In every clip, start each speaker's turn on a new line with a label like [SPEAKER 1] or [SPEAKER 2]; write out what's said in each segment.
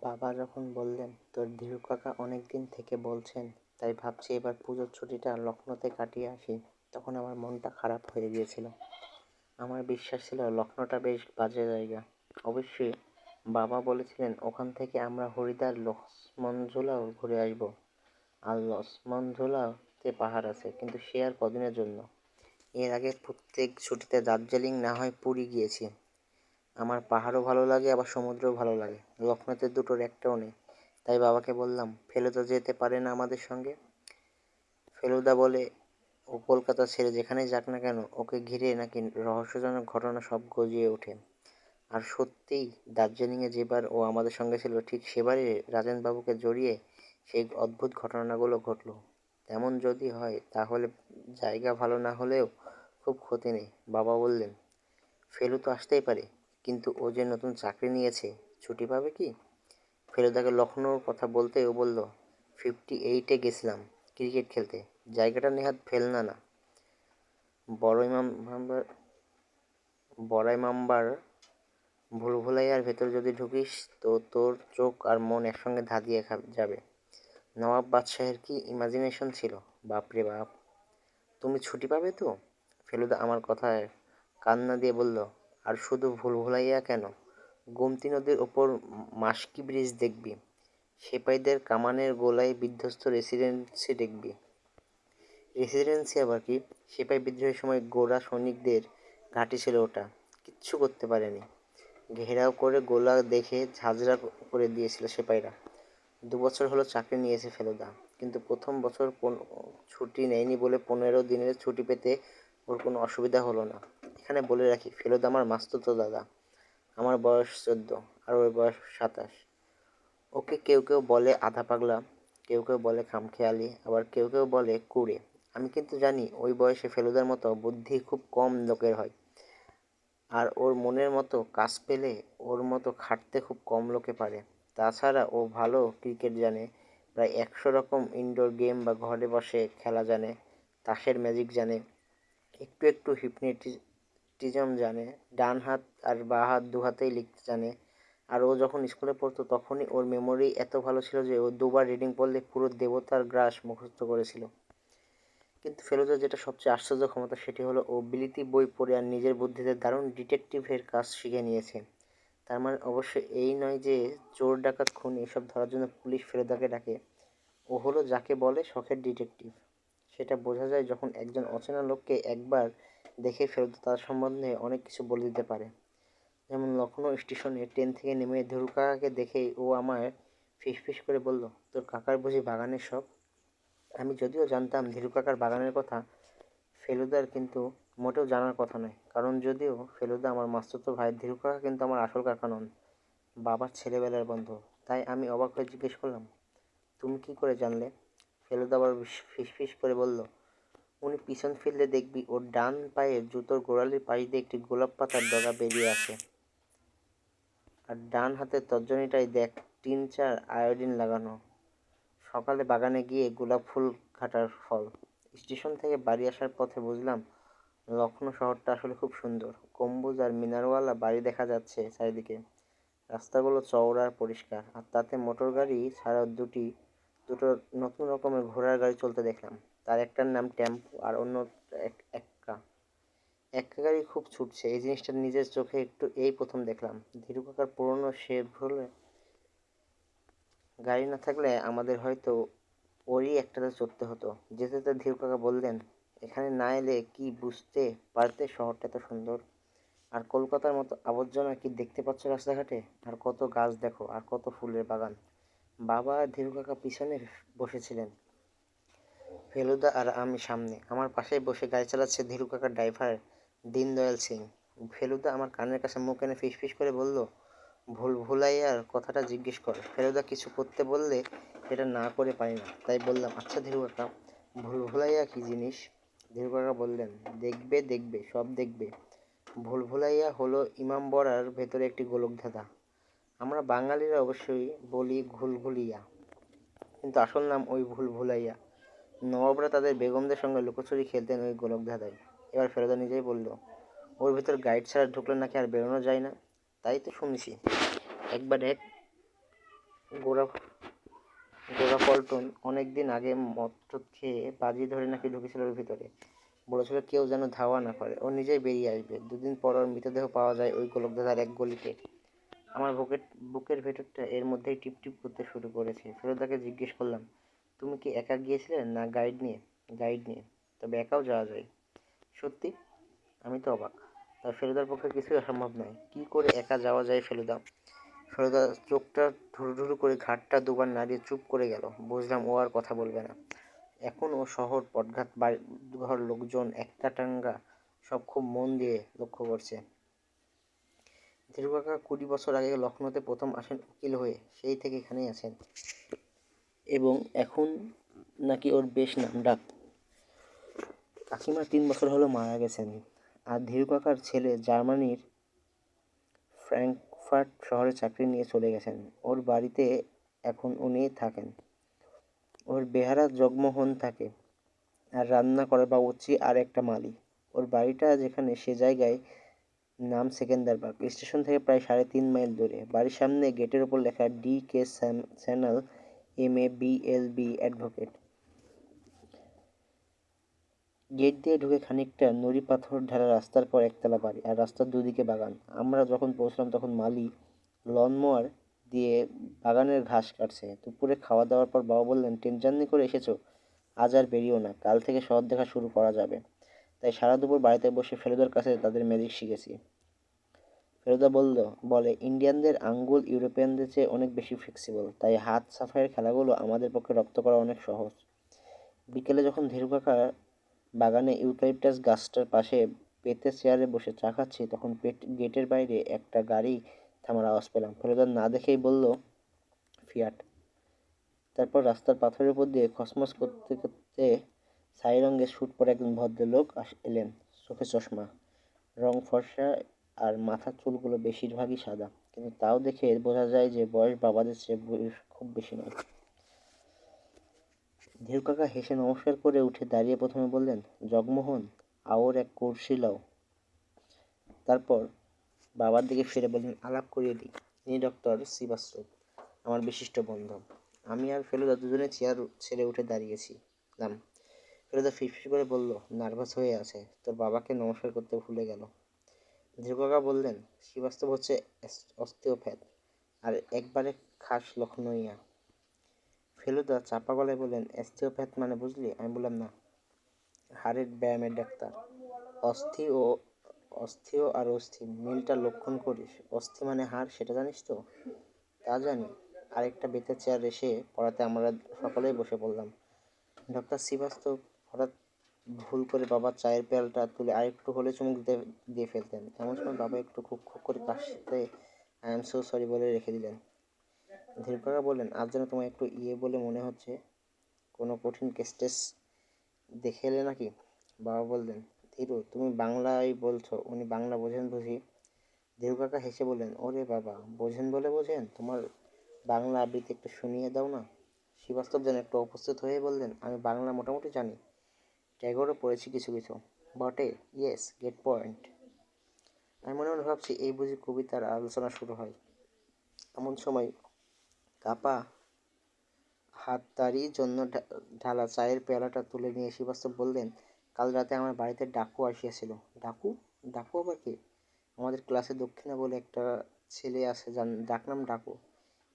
[SPEAKER 1] বাবা যখন বললেন তোর ধীরু কাকা অনেক দিন থেকে বলছেন, তাই ভাবছি এবার পুজোর ছুটিটা লখনৌতে কাটিয়ে আসি, তখন আমার মনটা খারাপ হয়ে গিয়েছিল। আমার বিশ্বাস ছিল লখনৌটা বেশ বাজে জায়গা। অবশ্যই বাবা বলেছিলেন ওখান থেকে আমরা হরিদ্বার লক্ষ্মণঝুলাও ঘুরে আসবো। আর লক্ষ্মণঝুলাতে পাহাড় আছে, কিন্তু সে আর কদিনের জন্য। এর আগে প্রত্যেক ছুটিতে দার্জিলিং না হয় পুরী গিয়েছি। আমার পাহাড়ও ভালো লাগে, আবার সমুদ্রও ভালো লাগে। লখনৌতে দুটোর একটাও নেই। তাই বাবাকে বললাম ফেলুদা যেতে পারে না আমাদের সঙ্গে। ফেলুদা বলে ও কলকাতা ছেড়ে যেখানেই যাক না কেন ওকে ঘিরে নাকি রহস্যজনক ঘটনা সব গজিয়ে ওঠে। আর সত্যিই দার্জিলিংয়ে যেবার ও আমাদের সঙ্গে ছিল, ঠিক সেবারই রাজেনবাবুকে জড়িয়ে সেই অদ্ভুত ঘটনাগুলো ঘটলো। তেমন যদি হয় তাহলে জায়গা ভালো না হলেও খুব ক্ষতি নেই। বাবা বললেন ফেলু তো আসতেই পারে, কিন্তু ও যে নতুন চাকরি নিয়েছে, ছুটি পাবে কি? ফেলুদাকে লখনৌর কথা বলতে ও বলল 58-এ গেছিলাম ক্রিকেট খেলতে, জায়গাটা নেহাত ফেলনা না। বড়াই মাম্বার বড়াই মাম্বার ভুলভুলাইয়ার ভেতর যদি ঢুকিস তো তোর চোখ আর মন একসঙ্গে ধাঁধিয়ে যাবে। নবাব বাদশাহের কি ইমাজিনেশন ছিল, বাপরে বাপ। তুমি ছুটি পাবে তো? ফেলুদা আমার কথায় কান্না দিয়ে বলল, আর শুধু ভুলভুলাইয়া কেন, গোমতী নদীর ওপর মাস্কি ব্রিজ দেখবি, সিপাহীদের কামানের গোলায় বিধ্বস্ত রেসিডেন্সি দেখবি। রেসিডেন্সি আবার কি? সিপাহী বিদ্রোহের সময় গোরা সৈনিকদের ঘাঁটি ছিল ওটা, কিচ্ছু করতে পারেনি। ঘেরাও করে গোলা দেখে ঝাঁঝরা করে দিয়েছিল সিপাহীরা। 2 বছর হলো চাকরি নিয়েছে ফেলুদা, কিন্তু প্রথম বছর ছুটি নেয়নি বলে 15 দিনের ছুটি পেতে ওর কোনো অসুবিধা হলো না। এখানে বলে রাখি ফেলুদা আমার মাস্তুতো দাদা। আমার বয়স 14 আর ওর বয়স 27। ওকে কেউ কেউ বলে আধা পাগলা, কেউ কেউ বলে খামখেয়ালি, আবার কেউ কেউ বলে কুঁড়ে। আমি কিন্তু জানি ওই বয়সে ফেলুদার মতো বুদ্ধি খুব কম লোকের হয়, আর ওর মনের মতো কাজ পেলে ওর মতো খাটতে খুব কম লোকে পারে। তাছাড়া ও ভালো ক্রিকেট জানে, প্রায় 100 রকম ইনডোর গেম বা ঘরে বসে খেলা জানে, তাসের ম্যাজিক জানে, একটু একটু হিপনোটিজম জানে, ডান হাত আর বাঁ হাত দুহাতেই লিখতে জানে। আর ও যখন স্কুলে পড়তো তখনই ওর মেমোরি এত ভালো ছিল যে ও 2বার রিডিং পড়লে পুরো দেবতার গ্রাস মুখস্থ করেছিল। কিন্তু ফেলুদার যেটা সবচেয়ে আশ্চর্য ক্ষমতা, সেটি হলো ও বিলিতি বই পড়ে আর নিজের বুদ্ধিতে দারুণ ডিটেকটিভের কাজ শিখে নিয়েছে। তার মানে অবশ্যই এই নয় যে চোর ডাকাত খুন এসব ধরার জন্য পুলিশ ফেলুদাকে ডাকে। ও হলো যাকে বলে শখের ডিটেকটিভ। সেটা বোঝা যায় যখন একজন অচেনা লোককে একবার দেখে ফেলুদা তার সম্বন্ধে অনেক কিছু বলে দিতে পারে। যেমন লখনৌ স্টেশনে ট্রেন থেকে নেমে ধীরু কাকাকে দেখেই ও আমায় ফিসফিস করে বলল, তোর কাকার বুঝি বাগানের শখ? আমি যদিও জানতাম ধীরু কাকার বাগানের কথা, ফেলুদার কিন্তু মোটেও জানার কথা নয়। কারণ যদিও ফেলুদা আমার মাস্তুতো ভাই, ধীরু কাকা কিন্তু আমার আসল কাকা নন, বাবার ছেলেবেলার বন্ধু। তাই আমি অবাক হয়ে জিজ্ঞেস করলাম, তুমি কি করে জানলে? ফেলুদা আবার ফিসফিস করে বলল, উনি পিছন ফিরলে দেখবি ওর ডান পায়ের জুতোর গোড়ালির পাশ দিয়ে একটি গোলাপ পাতার ডগা বেরিয়ে আসে। আর ডান হাতের তর্জনীটাই দেখ 3-4 আয়োডিন লাগানো। সকালে বাগানে গিয়ে গোলাপ ফুল ঘাটার ফল। স্টেশন থেকে বাড়ি আসার পথে বুঝলাম লখনৌ শহরটা আসলে খুব সুন্দর। গম্বুজ আর মিনারওয়ালা বাড়ি দেখা যাচ্ছে চারিদিকে। রাস্তাগুলো চওড়া আর পরিষ্কার, আর তাতে মোটর গাড়ি ছাড়াও দুটো নতুন রকমের ঘোড়ার গাড়ি চলতে দেখলাম। তার একটার নাম টেম্পো আর অন্য এক্কা। এক্কা গাড়ি খুব ছুটছে, এই জিনিসটা নিজের চোখে এই প্রথম দেখলাম। ধীরু কাকার পুরনো শেভরলে গাড়ি না থাকলে আমাদের হয়তো ওরই একটাতে চড়তে হতো। যেতে যেতে ধীরু কাকা বললেন, এখানে না এলে কি বুঝতে পারতে শহরটা এত সুন্দর? আর কলকাতার মতো আবর্জনা কি দেখতে পাচ্ছ রাস্তাঘাটে? আর কত গাছ দেখো, আর কত ফুলের বাগান। বাবা আর ধীরু কাকা পিছনে বসেছিলেন, ফেলুদা আর আমি সামনে। আমার পাশেই বসে গাড়ি চালাচ্ছে ধীরু কাকার ড্রাইভার দীনদয়াল সিং। ফেলুদা আমার কানের কাছে মুখ এনে ফিসফিস করে বলল, ভুলভুলাইয়ার কথাটা জিজ্ঞেস কর। ফেলুদা কিছু করতে বললে এটা না করে পারি না, তাই বললাম, আচ্ছা ধীরু কাকা, ভুলভুলাইয়া কি জিনিস? ধীরু কাকা বললেন, দেখবে দেখবে, সব দেখবে। ভুলভুলাইয়া হলো ইমামবাড়ার ভেতরে একটি গোলকধাঁধা। আমরা বাঙালিরা অবশ্যই বলি ঘুলঘুলিয়া, কিন্তু আসল নাম ওই ভুলভুলাইয়া। নবাবরা তাদের বেগমদের সঙ্গে লুকোচুরি খেলতেন ওই গোলকধাঁধায়। এবার ফেলুদা নিজেই বলল, ওর ভেতর গাইড ছাড়া ঢুকলে নাকি আর বেরোনো যায় না। তাই তো শুনেছি। একবার এক গোড়া গোড়া পল্টন অনেক দিন আগে মদ টদ খেয়ে বাজি ধরে নাকি ঢুকেছিল ওর ভিতরে। বলেছিল কেউ যেন ধাওয়া না করে, ও নিজেই বেরিয়ে আসবে। দুদিন পর ওর মৃতদেহ পাওয়া যায় ওই গোলকধাঁধার এক গলিতে। আমার বুকের ভেতরটা এর মধ্যেই টিপ টিপ করতে শুরু করেছে। ফেরুদাকে জিজ্ঞেস করলাম, তুমি কি একা গিয়েছিলে না গাইড নিয়ে? গাইড নিয়ে। তবে একাও যাওয়া যায়। সত্যি? আমি তো অবাক। আর ফেলুদার পক্ষে কিছুই অসম্ভব নয়। কি করে একা যাওয়া যায় ফেলুদা? ফেলুদা চোখটা ঢুরু ঢুরু করে ঘাটটা দুবার নাড়িয়ে চুপ করে গেল। বুঝলাম ও আর কথা বলবে না। এখন ও শহর, পটঘাট, ঘর, লোকজন, একটা টাঙ্গা সব খুব মন দিয়ে লক্ষ্য করছে। ধীরু কাকা 20 বছর আগে লখনৌতে প্রথম আসেন উকিল হয়ে, সেই থেকে এখানেই আছেন। এবং এখন নাকি ওর বেশ নামডাক। কাকিমা 3 বছর হলো মারা গেছেন। আর ধীরু কাকার ছেলে জার্মানির ফ্র্যাঙ্কফার্ট শহরে চাকরি নিয়ে চলে গেছেন। ওর বাড়িতে এখন উনি থাকেন। ওর বেহারা জগমোহন থাকে, আর রান্না করে বাবুর্চি আর একটা মালি। ওর বাড়িটা যেখানে সে জায়গায় নাম সেকেন্দারবাগ। স্টেশন থেকে প্রায় 3.5 মাইল দূরে। বাড়ির সামনে গেটের ওপর লেখা DK. Sanyal, M.A. B.L.B. Advocate. Gate দিয়ে ঢুকে খানিকটা নুড়ি পাথর ঢালা রাস্তার পর একতলা বাড়ি, আর রাস্তার দুদিকে বাগান। আমরা যখন পৌঁছলাম তখন মালি লনমোয়ার দিয়ে বাগানের ঘাস কাটছে। দুপুরে খাওয়া দাওয়ার পর বাবা বললেন, ট্রেন জার্নি করে এসেছো, আজ আর বেরিও না, কাল থেকে শহর দেখা শুরু করা যাবে। তাই সারা দুপুর বাড়িতে বসে ফেলুদার কাছে তাদের ম্যাজিক শিখেছি। ফেলুদা বলে ইন্ডিয়ানদের আঙ্গুল ইউরোপিয়ানদের চেয়ে অনেক বেশি ফ্লেক্সিবল, তাই হাত সাফাইয়ের খেলাগুলো আমাদের পক্ষে রপ্ত করা অনেক সহজ। বিকেলে যখন ধীরু কাকা বাগানে ইউক্যালিপটাস গাছটার পাশে পেতে চেয়ারে বসে চা খাচ্ছি, তখন গেটের বাইরে একটা গাড়ি থামার আওয়াজ পেলাম। ফেলুদা না দেখেই বলল, ফিয়াট। তারপর রাস্তার পাথরের উপর দিয়ে খসমস করতে করতে ছাই রঙের স্যুট পরে একজন ভদ্রলোক এলেন। চোখে চশমা, রং ফর্সা, আর মাথার চুলগুলো বেশিরভাগই সাদা, কিন্তু তাও দেখে বোঝা যায় যে বয়স বাবাদের চেয়ে খুব বেশি নয়। ধীরু কাকা হেসে নমস্কার করে উঠে দাঁড়িয়ে প্রথমে বললেন, জগমোহন, আওর এক কুর্সি লাও। তারপর বাবার দিকে ফিরে বললেন, আলাপ করিয়ে দিই, ইনি ডক্টর শ্রীবাস্তব, আমার বিশিষ্ট বন্ধু। আমি আর ফেলুদা দুজনে চেয়ার ছেড়ে উঠে দাঁড়িয়েছিলাম। ফেলুদা ফিসফিস করে বলল, নার্ভাস হয়ে আছে, তোর বাবাকে নমস্কার করতে ভুলে গেল। ধীরু কাকা বললেন, শ্রীবাস্তব হচ্ছে অস্টিওপ্যাথ, আর একবারে খাস লখনৌইয়া। ফেলুদা চাপা গলায় বললেন, অস্টিওপ্যাথ মানে বুঝলি? আমি বললাম, না, হাড়ের ব্যায়ামের ডাক্তার। অস্থিও আর অস্থি মিলটা লক্ষণ করিস। অস্থি মানে হাড়, সেটা জানিস তো? তা জানি। আরেকটা বেতের চেয়ার এসে পড়াতে আমরা সকলেই বসে পড়লাম। ডক্টর শ্রীবাস্তব হঠাৎ ভুল করে বাবার চায়ের পেয়ালটা তুলে আরেকটু হলে চুমুক দিয়ে ফেলতেন। এমন সময় বাবা একটু খুব খুব করে কাশতে আই এম সো সরি বলে রেখে দিলেন। ধীরু কাকা বললেন, আজ যেন তোমায় একটু বলে মনে হচ্ছে, কোনো কঠিন কেস দেখে এলে নাকি? বাবা বললেন, ধীরু, তুমি বাংলায় বলছো, উনি বাংলা বোঝেন বুঝি? ধীরু কাকা হেসে বললেন, ওরে বাবা, বোঝেন বলে বোঝেন, তোমার বাংলা আবৃত্তি একটু শুনিয়ে দাও না। শ্রীবাস্তব যেন একটু উপস্থিত হয়ে বললেন, আমি বাংলা মোটামুটি জানি, ট্যাগরও পড়েছি কিছু কিছু। বটে, ইয়েস, গেট পয়েন্ট। আমি মনে মনে ভাবছি, এই বুঝি কবিতার আলোচনা শুরু হয়। এমন সময় কাপা হাত তারই জন্য ঢালা চায়ের পেয়ালাটা তুলে নিয়ে শ্রীবাস্তব বললেন, কাল রাতে আমার বাড়িতে ডাকু আসিয়াছিল। ডাকু? ডাকু আবার কে? আমাদের ক্লাসে দক্ষিণা বলে একটা ছেলে আছে, ডাকনাম ডাকু।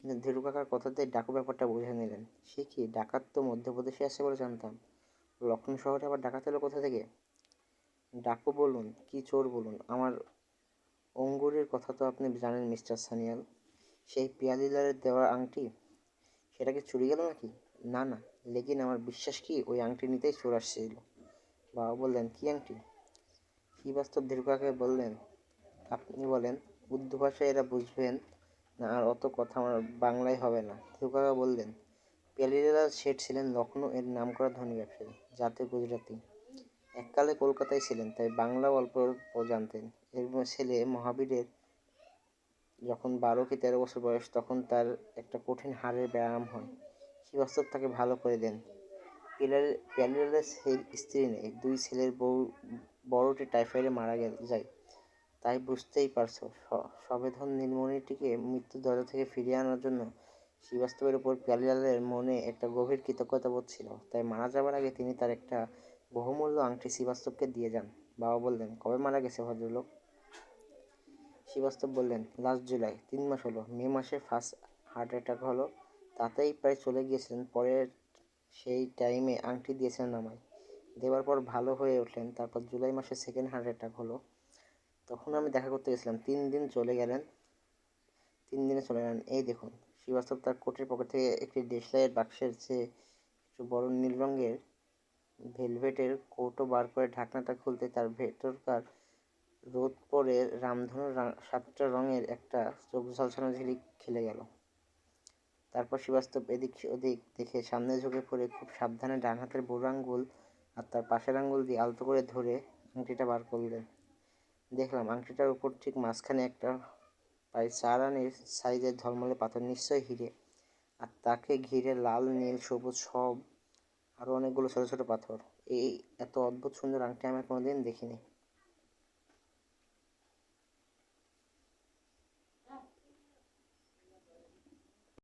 [SPEAKER 1] কিন্তু ধীরু কাকার কথাতে ডাকু ব্যাপারটা বুঝে নিলেন। সে কি, ডাকাত তো মধ্যপ্রদেশে আছে বলে জানতাম, লখনৌ শহরে আবার ডাকাত এলো কোথা থেকে? ডাকু বলুন কি চোর বলুন, আমার অঙ্গুরের কথা তো আপনি জানেন মিস্টার সানিয়াল, সেই পিয়ালিলালের দেওয়া আংটি, সেটা কি চুরি গেল নাকি? না না, লেকিন আমার বিশ্বাস কি ওই আংটি নিতেই চোর আসছিল। বাবা বললেন, কি আংটি? শ্রীবাস্তব ধীরু কাকাকে বললেন, আপনি বলেন, উর্দু ভাষায় এরা বুঝবেন না, আর অত কথা আমার বাংলায় হবে না। ধীরু কাকা বললেন, পিয়ালিলাল শেঠ ছিলেন লখনৌ এর নামকরা ধনী ব্যবসায়ী, জাতে গুজরাটি। এককালে কলকাতায় ছিলেন, তাই বাংলাও অল্প অল্প জানতেন। এর ছেলে মহাবীরের যখন 12 কি 13 বছর বয়স, তখন তার একটা কঠিন হাড়ের ব্যায়াম হয়। শ্রীবাস্তব তাকে ভালো করে দেন। পিয়ালিলালের স্ত্রী নেই, 2 ছেলের বড়টি টাইফয়েডে মারা যায়। তাই বুঝতেই পারছো, সবেধন নীলমণিটিকে মৃত্যুর দরজা থেকে ফিরিয়ে আনার জন্য শ্রীবাস্তবের উপর প্যারিলালের মনে একটা গভীর কৃতজ্ঞতাবোধ ছিল, তাই মারা যাবার আগে তিনি তার একটা বহুমূল্য আংটি শ্রীবাস্তবকে দিয়ে যান। বাবা বললেন, কবে মারা গেছে ভদ্রলোক? শ্রীবাস্তব বললেন, লাস্ট জুলাই, 3 মাস হলো। মে মাসে ফার্স্ট হার্ট অ্যাটাক হলো, তাতেই প্রায় চলে গিয়েছিলেন। পরের সেই টাইমে আংটি দিয়েছিলেন আমায়, দেওয়ার পর ভালো হয়ে উঠলেন। তারপর জুলাই মাসে সেকেন্ড হার্ট অ্যাটাক হলো, তখন আমি দেখা করতে গেছিলাম। 3 দিনে চলে গেলেন। এই দেখুন। শ্রীবাস্তব তার কোটের পকেট থেকে একটি দেশলাইয়ের বাক্সের চেয়ে একটু বড় নীল রঙের ভেলভেটের কৌটো বার করে ঢাকনাটা খুলতে তার ভেতরকার রোদ পরে রামধনুর 7টা রঙের একটা চোখ ঝলসানো ঝিলিক খেলে গেল। তারপর শ্রীবাস্তব এদিক ওদিক দেখে সামনে ঝুঁকে পড়ে খুব সাবধানে ডান হাতের বুড়ো আঙ্গুল আর তার পাশের আঙ্গুল দিয়ে আলতো করে ধরে আংটিটা বার করলেন। দেখলাম আংটিটার উপর ঠিক মাঝখানে একটা প্রায় 4 আনার সাইজের ঝলমলে পাথর, নিশ্চয়ই হিরে। আর তাকে ঘিরে লাল, নীল, সবুজ সব আরও অনেকগুলো ছোট ছোট পাথর। এই এত অদ্ভুত সুন্দর আংটি আমি কোনোদিন দেখিনি।